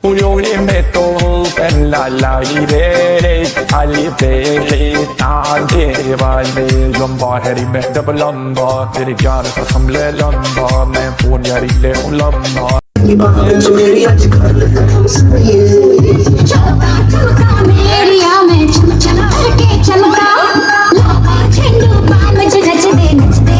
Uri meto per la irere alibele tande vale lamba heri me dab lamba tere yaar kasam le lamba main phone yari le lamba मेरी आजकल मेरिया में चल चल के चलता लावा झंडू balm नचते नचते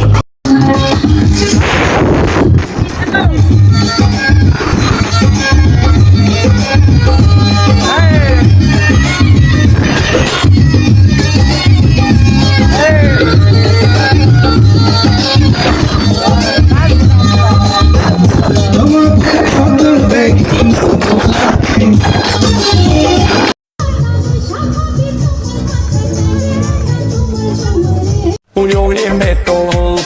Uri meto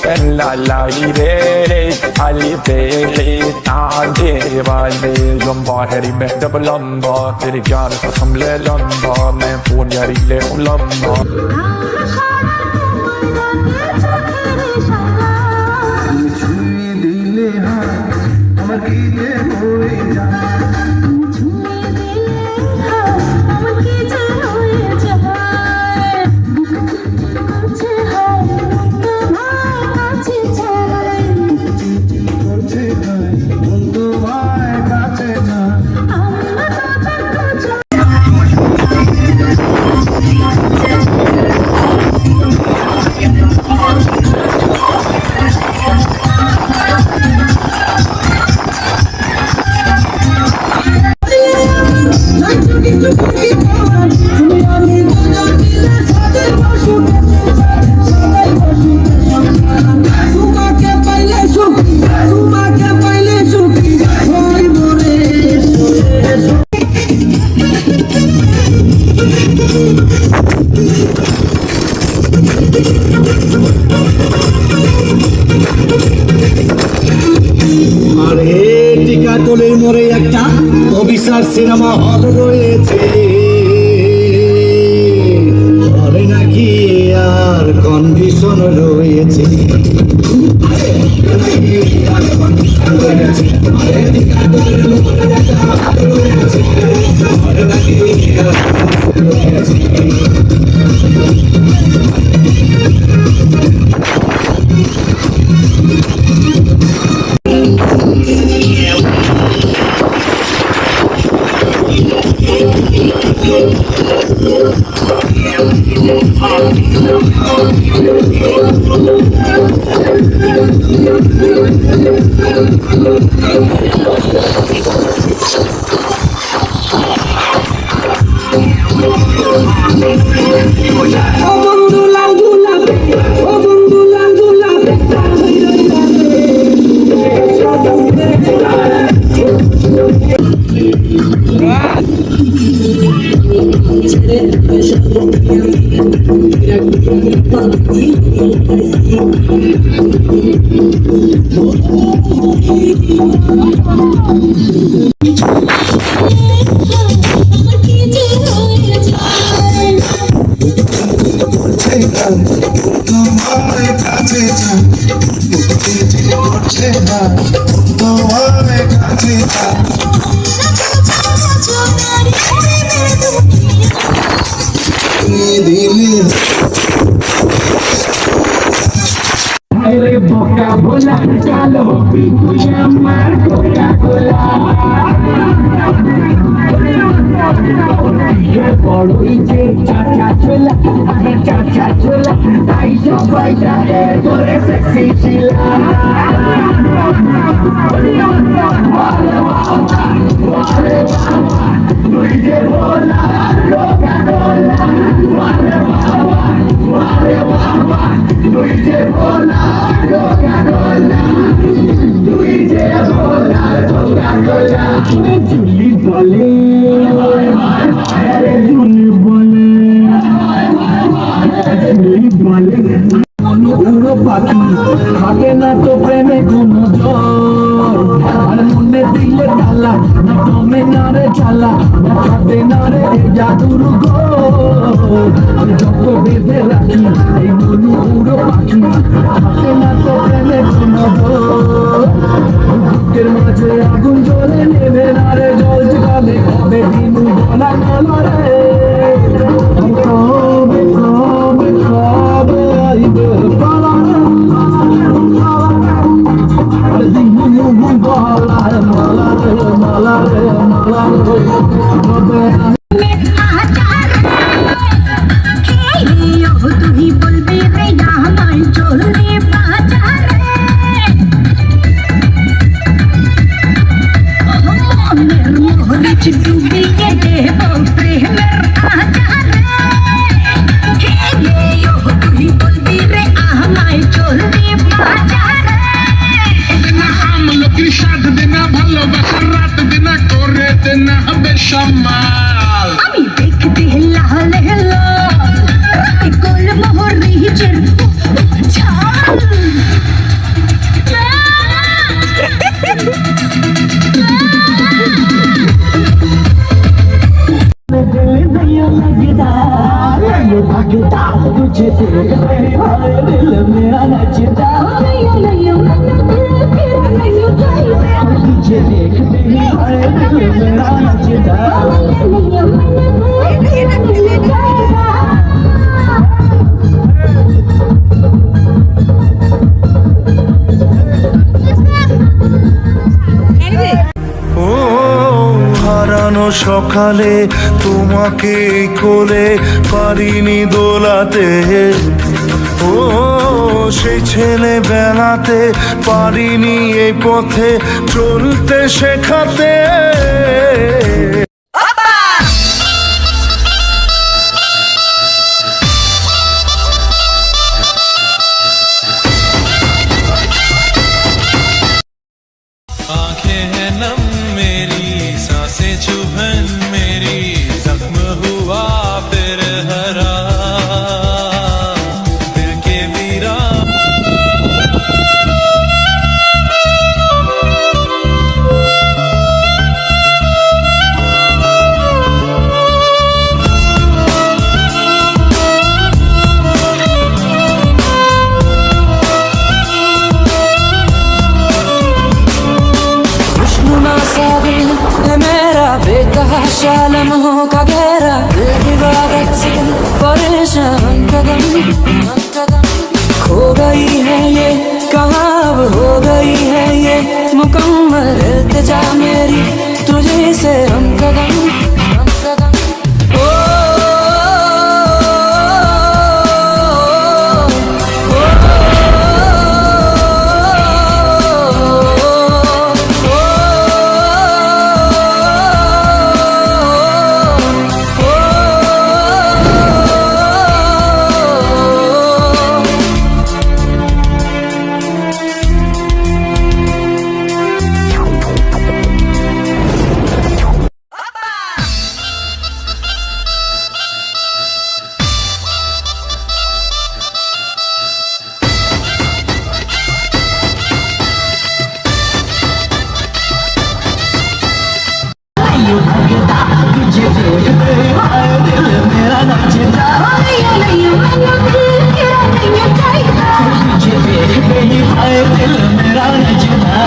per la irere alibele tande vale lamba heri me dab lamba tere yaar kasam le lamba main phone yari le lamba টিকাতলের মোড়ে একটা অবিচার সিনেমা হল রয়েছে হলে নাকি আর কন্ডিশন রয়েছে Boca bola, calo, pico y amar Coca-Cola. বড় ইচ্ছে চাচা চোলা আরে চাচা চোলা তাই সবাই জানে করে সেক্সি ছিলা তুই যে বলা Coca-Cola তুই যে বলা Coca-Cola তুই যে বলা Coca-Cola জুলি বলে জুলি বলে জুলি বলে উড়ো পাখি থাকে না তো প্রেমে কোনো জ্বর আর মনে দিলে ডালা না কমে না রে জ্বালা না খাবে না রে জাদুর ঘর যত বেঁধে রাখি এই মনু উড়ো পাখি থাকে না তো প্রেমে কোনো জ্বর বুকের মাঝে আগুন জ্বলে নেবে না রে জল জলে तू ही बोल बे रे यहाँ मान चोलने बाजार मेरे मोहरे च डूबी के देवो प्रेम आजार तू ही बोल बे रे यहाँ मान चोलने बाजार আমলকি সাত দিনা ভালোবাসার রাত দিনা করে দিনা বেসামাল আমি দেখতে লাল লাল গোল মোহরি চর ছাল लगता तुझे देख दिल मेरा नचता तुझे देख दिल मेरा नचता হারানো সকালে তোমাকে কোলে পারিনি দোলাতে ও সেই ছেলে বেলাতে পারিনি এই পথে চলতে শেখাতে आंखें हैं नम मेरी सांसें चुभन मेरी जख्म हुआ फिर हरा दिल के वीरा बेतहाशा लम्हों का गहरा दिल की इबादत से परेशान कदम खो गई है ये कहाँ अब हो गई है ये मुकम्मल इल्तिजा मेरी तुझे से हम कदम ओ, तुझे देख दिल मेरा नचता तुझे देख दिल मेरा नचता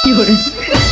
You're